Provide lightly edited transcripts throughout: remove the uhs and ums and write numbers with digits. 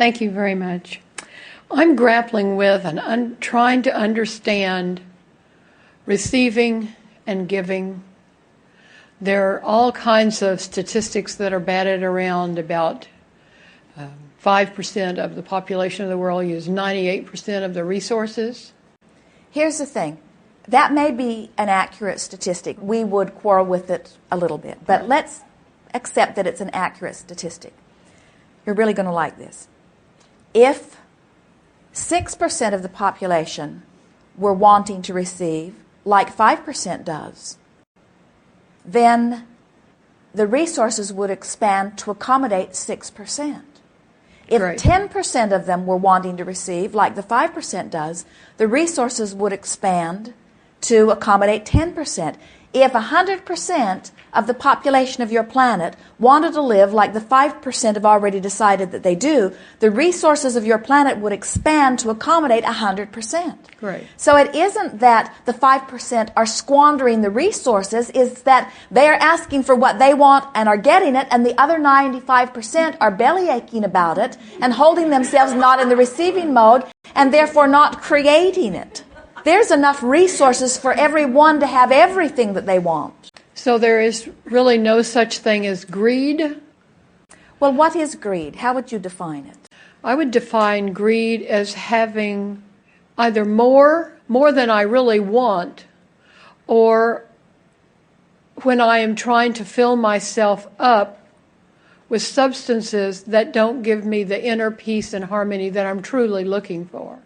Thank you very much. I'm grappling with and trying to understand receiving and giving. There are all kinds of statistics that are batted around about 5% of the population of the world use 98% of the resources. Here's the thing. That may be an accurate statistic. We would quarrel with it a little bit. But let's accept that it's an accurate statistic. You're really going to like this. If 6% of the population were wanting to receive, like 5% does, then the resources would expand to accommodate 6%. If 10% of them were wanting to receive, like the 5% does, the resources would expand to accommodate 10%. If 100% of the population of your planet wanted to live like the 5% have already decided that they do, the resources of your planet would expand to accommodate 100%. Right. So it isn't that the 5% are squandering the resources, it's that they are asking for what they want and are getting it, and the other 95% are belly aching about it and holding themselves not in the receiving mode and therefore not creating it. There's enough resources for everyone to have everything that they want. So there is really no such thing as greed? Well, what is greed? How would you define it? I would define greed as having either more than I really want, or when I am trying to fill myself up with substances that don't give me the inner peace and harmony that I'm truly looking for.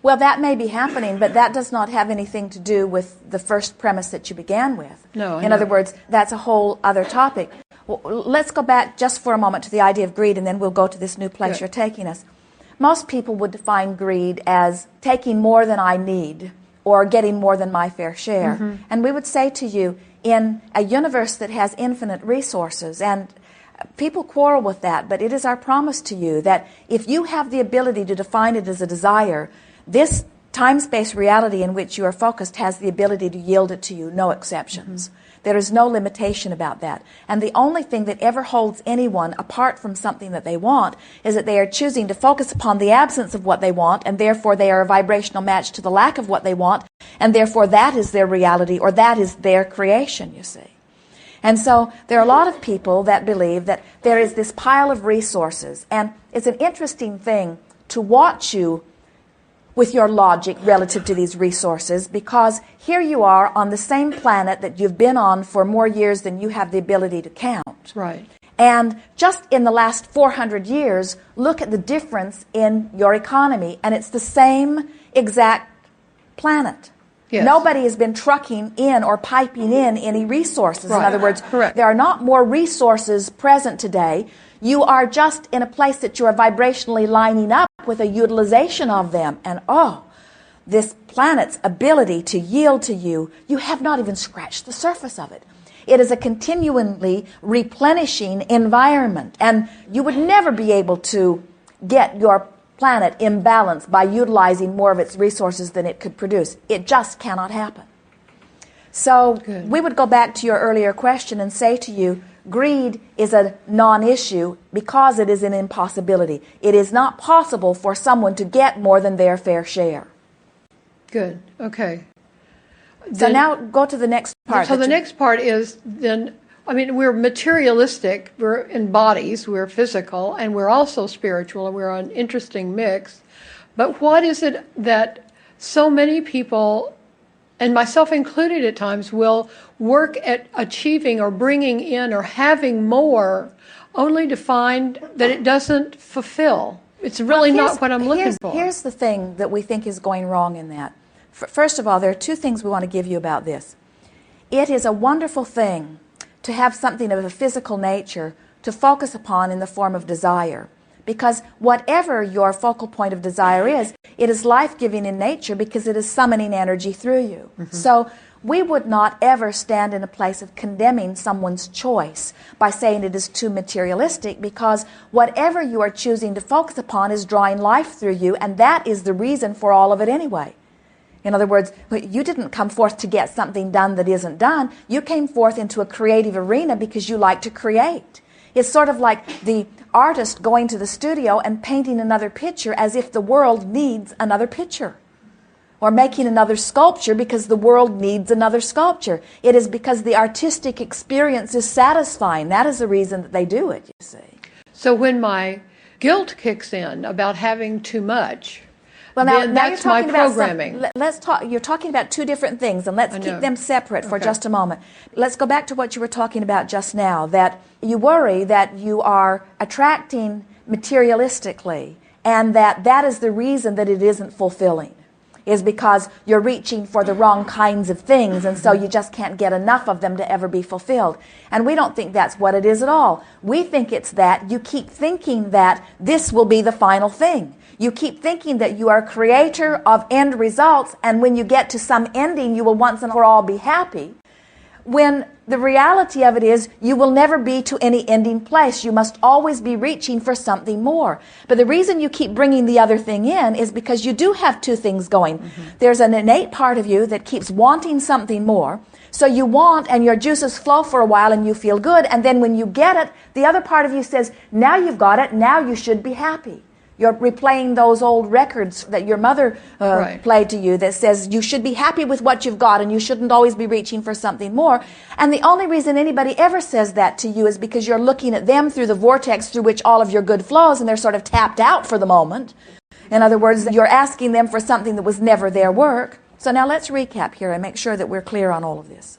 Well, that may be happening, but that does not have anything to do with the first premise that you began with. No. In other words, that's a whole other topic. Well, let's go back just for a moment to the idea of greed, and then we'll go to this new place you're taking us. Most people would define greed as taking more than I need or getting more than my fair share. Mm-hmm. And we would say to you, in a universe that has infinite resources, and people quarrel with that, but it is our promise to you that if you have the ability to define it as a desire, this time-space reality in which you are focused has the ability to yield it to you, no exceptions. Mm-hmm. There is no limitation about that. And the only thing that ever holds anyone apart from something that they want is that they are choosing to focus upon the absence of what they want, and therefore they are a vibrational match to the lack of what they want, and therefore that is their reality, or that is their creation, you see. And so there are a lot of people that believe that there is this pile of resources, and it's an interesting thing to watch you with your logic relative to these resources, because here you are on the same planet that you've been on for more years than you have the ability to count. Right. And just in the last 400 years, look at the difference in your economy, and it's the same exact planet. Yes. Nobody has been trucking in or piping in any resources. Right. In other words, correct. There are not more resources present today. You are just in a place that you are vibrationally lining up with a utilization of them. And this planet's ability to yield to you, you have not even scratched the surface of it. It is a continually replenishing environment. And you would never be able to get your planet in balance by utilizing more of its resources than it could produce. It just cannot happen. So Good. We would go back to your earlier question and say to you, greed is a non-issue because it is an impossibility. It is not possible for someone to get more than their fair share. Good. Okay. So now go to the next part. So the next part is then, I mean, we're materialistic, we're in bodies, we're physical, and we're also spiritual, and we're an interesting mix. But what is it that so many people, and myself included at times, will work at achieving or bringing in or having more only to find that it doesn't fulfill? It's really not what I'm looking for. Here's the thing that we think is going wrong in that. First of all, there are two things we want to give you about this. It is a wonderful thing to have something of a physical nature to focus upon in the form of desire. Because whatever your focal point of desire is, it is life-giving in nature because it is summoning energy through you. Mm-hmm. So we would not ever stand in a place of condemning someone's choice by saying it is too materialistic, because whatever you are choosing to focus upon is drawing life through you, and that is the reason for all of it anyway. In other words, you didn't come forth to get something done that isn't done. You came forth into a creative arena because you like to create. It's sort of like the artist going to the studio and painting another picture as if the world needs another picture. Or making another sculpture because the world needs another sculpture. It is because the artistic experience is satisfying. That is the reason that they do it, you see. So when my guilt kicks in about having too much, well, then now that's you're my talking about programming. let's talk. You're talking about two different things, and let's keep them separate for just a moment. Let's go back to what you were talking about just now, that you worry that you are attracting materialistically, and that is the reason that it isn't fulfilling. Is because you're reaching for the wrong kinds of things, and so you just can't get enough of them to ever be fulfilled. And we don't think that's what it is at all. We think it's that you keep thinking that this will be the final thing. You keep thinking that you are a creator of end results, and when you get to some ending, you will once and for all be happy. When the reality of it is you will never be to any ending place. You must always be reaching for something more. But the reason you keep bringing the other thing in is because you do have two things going. There's an innate part of you that keeps wanting something more. So you want, and your juices flow for a while and you feel good. And then when you get it, the other part of you says, now you've got it, now you should be happy. You're replaying those old records that your mother played to you that says you should be happy with what you've got and you shouldn't always be reaching for something more. And the only reason anybody ever says that to you is because you're looking at them through the vortex through which all of your good flows, and they're sort of tapped out for the moment. In other words, you're asking them for something that was never their work. So now let's recap here and make sure that we're clear on all of this.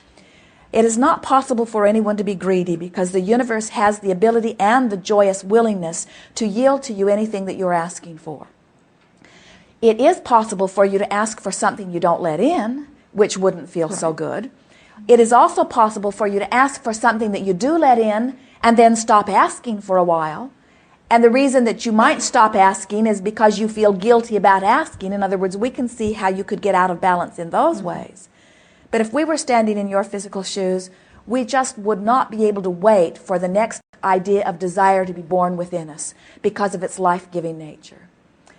It is not possible for anyone to be greedy because the universe has the ability and the joyous willingness to yield to you anything that you're asking for. It is possible for you to ask for something you don't let in, which wouldn't feel so good. It is also possible for you to ask for something that you do let in and then stop asking for a while. And the reason that you might stop asking is because you feel guilty about asking. In other words, we can see how you could get out of balance in those ways. But if we were standing in your physical shoes, we just would not be able to wait for the next idea of desire to be born within us because of its life-giving nature.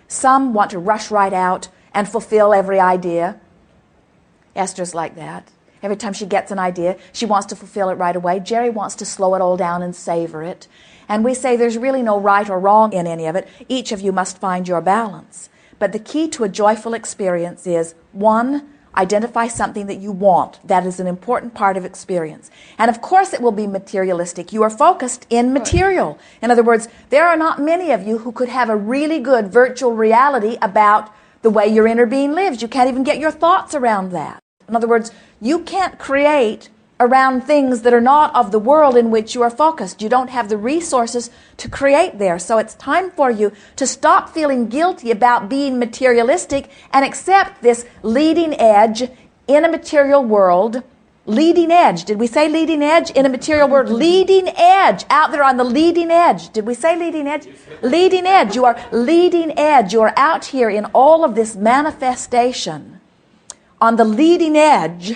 Some want to rush right out and fulfill every idea. Esther's like that. Every time she gets an idea, she wants to fulfill it right away. Jerry wants to slow it all down and savor it. And we say there's really no right or wrong in any of it. Each of you must find your balance. But the key to a joyful experience is, 1, identify something that you want. That is an important part of experience. And of course it will be materialistic. You are focused in material. In other words, there are not many of you who could have a really good virtual reality about the way your inner being lives. You can't even get your thoughts around that. In other words, you can't create around things that are not of the world in which you are focused. You don't have the resources to create there. So it's time for you to stop feeling guilty about being materialistic and accept this leading edge in a material world. Leading edge. Did we say leading edge in a material world? Leading edge. Out there on the leading edge. Did we say leading edge? Leading edge. You are leading edge. You are out here in all of this manifestation on the leading edge,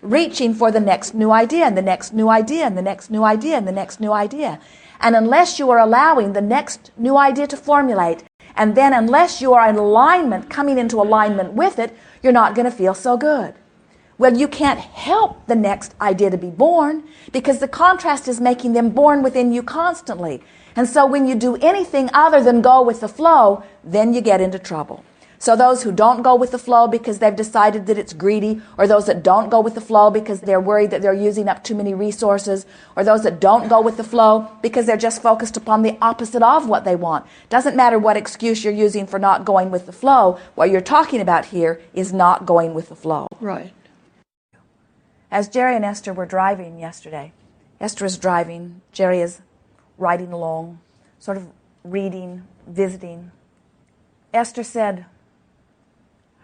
reaching for the next new idea and the next new idea and the next new idea and the next new idea. And unless you are allowing the next new idea to formulate, and then unless you are in alignment, coming into alignment with it, you're not going to feel so good. Well, you can't help the next idea to be born because the contrast is making them born within you constantly. And so when you do anything other than go with the flow, then you get into trouble. So those who don't go with the flow because they've decided that it's greedy, or those that don't go with the flow because they're worried that they're using up too many resources, or those that don't go with the flow because they're just focused upon the opposite of what they want. Doesn't matter what excuse you're using for not going with the flow. What you're talking about here is not going with the flow. Right. As Jerry and Esther were driving yesterday, Esther is driving, Jerry is riding along, sort of reading, visiting. Esther said,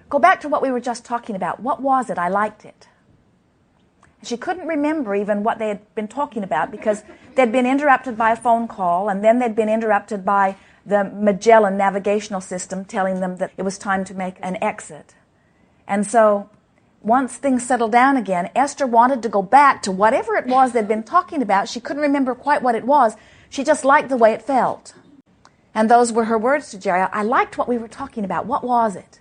"Go back to what we were just talking about. What was it? I liked it." She couldn't remember even what they had been talking about because they'd been interrupted by a phone call, and then they'd been interrupted by the Magellan navigational system telling them that it was time to make an exit. And so once things settled down again, Esther wanted to go back to whatever it was they'd been talking about. She couldn't remember quite what it was. She just liked the way it felt. And those were her words to Jerry. "I liked what we were talking about. What was it?"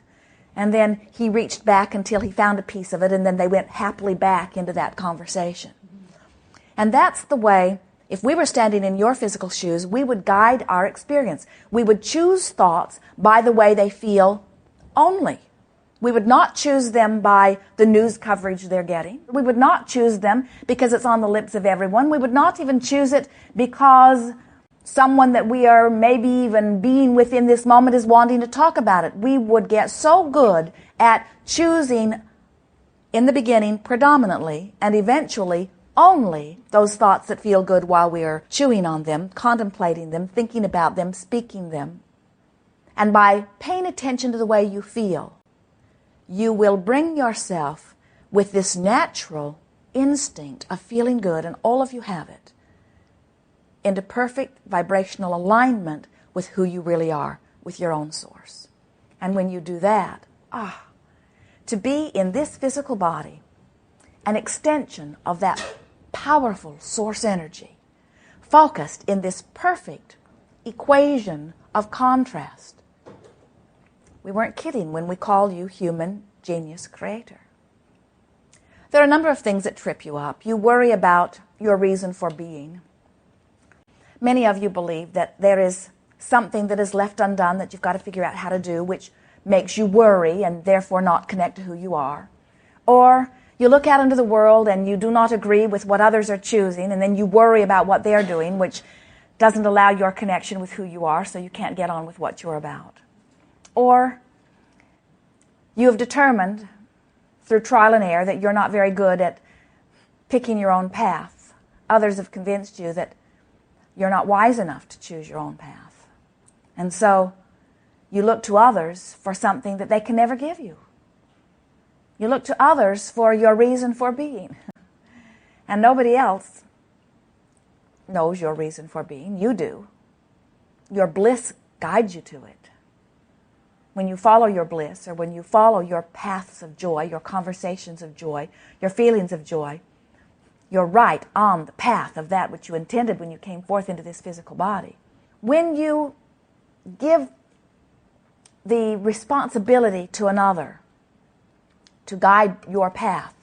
And then he reached back until he found a piece of it, and then they went happily back into that conversation. And that's the way If we were standing in your physical shoes, we would guide our experience. We would choose thoughts by the way they feel only. We would not choose them by the news coverage they're getting. We would not choose them because it's on the lips of everyone. We would not even choose it because someone that we are maybe even being with in this moment is wanting to talk about it. We would get so good at choosing in the beginning predominantly and eventually only those thoughts that feel good while we are chewing on them, contemplating them, thinking about them, speaking them. And by paying attention to the way you feel, you will bring yourself with this natural instinct of feeling good, and all of you have it, into perfect vibrational alignment with who you really are, with your own source. And when you do that, to be in this physical body, an extension of that powerful source energy, focused in this perfect equation of contrast. We weren't kidding when we called you human genius creator. There are a number of things that trip you up. You worry about your reason for being. Many of you believe that there is something that is left undone that you've got to figure out how to do, which makes you worry and therefore not connect to who you are. Or you look out into the world and you do not agree with what others are choosing, and then you worry about what they're doing, which doesn't allow your connection with who you are, so you can't get on with what you're about. Or you have determined through trial and error that you're not very good at picking your own path. Others have convinced you that you're not wise enough to choose your own path. And so you look to others for something that they can never give you. You look to others for your reason for being. And nobody else knows your reason for being. You do. Your bliss guides you to it. When you follow your bliss, or when you follow your paths of joy, your conversations of joy, your feelings of joy, you're right on the path of that which you intended when you came forth into this physical body. When you give the responsibility to another to guide your path,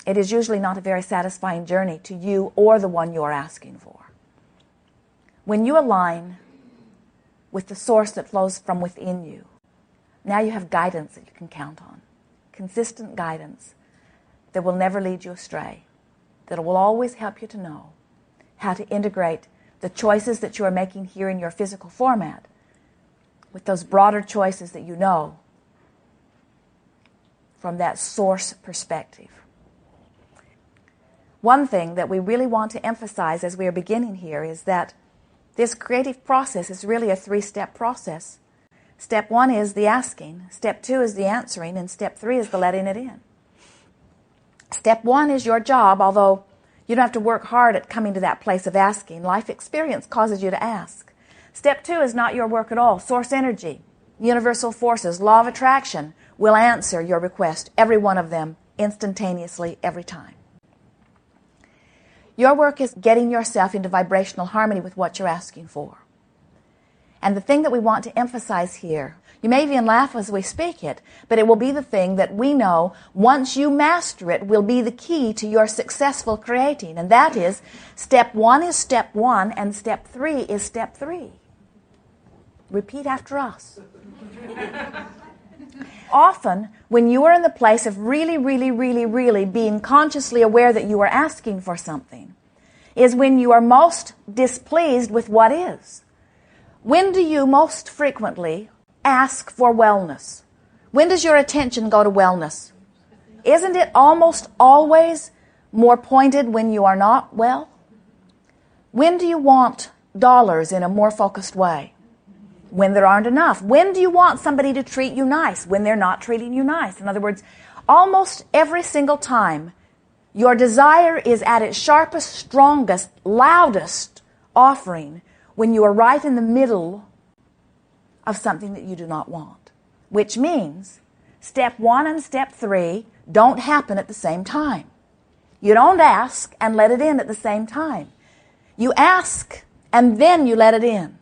it is usually not a very satisfying journey to you or the one you're asking for. When you align with the source that flows from within you, now you have guidance that you can count on. Consistent guidance that will never lead you astray, that will always help you to know how to integrate the choices that you are making here in your physical format with those broader choices that you know from that source perspective. One thing that we really want to emphasize as we are beginning here is that this creative process is really a 3-step process. Step 1 is the asking, step 2 is the answering, and step 3 is the letting it in. Step 1 is your job, although you don't have to work hard at coming to that place of asking. Life experience causes you to ask. Step 2 is not your work at all. Source energy, universal forces, law of attraction will answer your request, every one of them, instantaneously, every time. Your work is getting yourself into vibrational harmony with what you're asking for. And the thing that we want to emphasize here, you may even laugh as we speak it, but it will be the thing that we know, once you master it, will be the key to your successful creating. And that is, step 1 is step 1, and step 3 is step 3. Repeat after us. Often, when you are in the place of really being consciously aware that you are asking for something, is when you are most displeased with what is. When do you most frequently ask for wellness? When does your attention go to wellness? Isn't it almost always more pointed when you are not well? When do you want dollars in a more focused way? When there aren't enough. When do you want somebody to treat you nice? When they're not treating you nice. In other words, almost every single time, your desire is at its sharpest, strongest, loudest offering when you are right in the middle of something that you do not want. Which means step 1 and step 3 don't happen at the same time. You don't ask and let it in at the same time. You ask and then you let it in.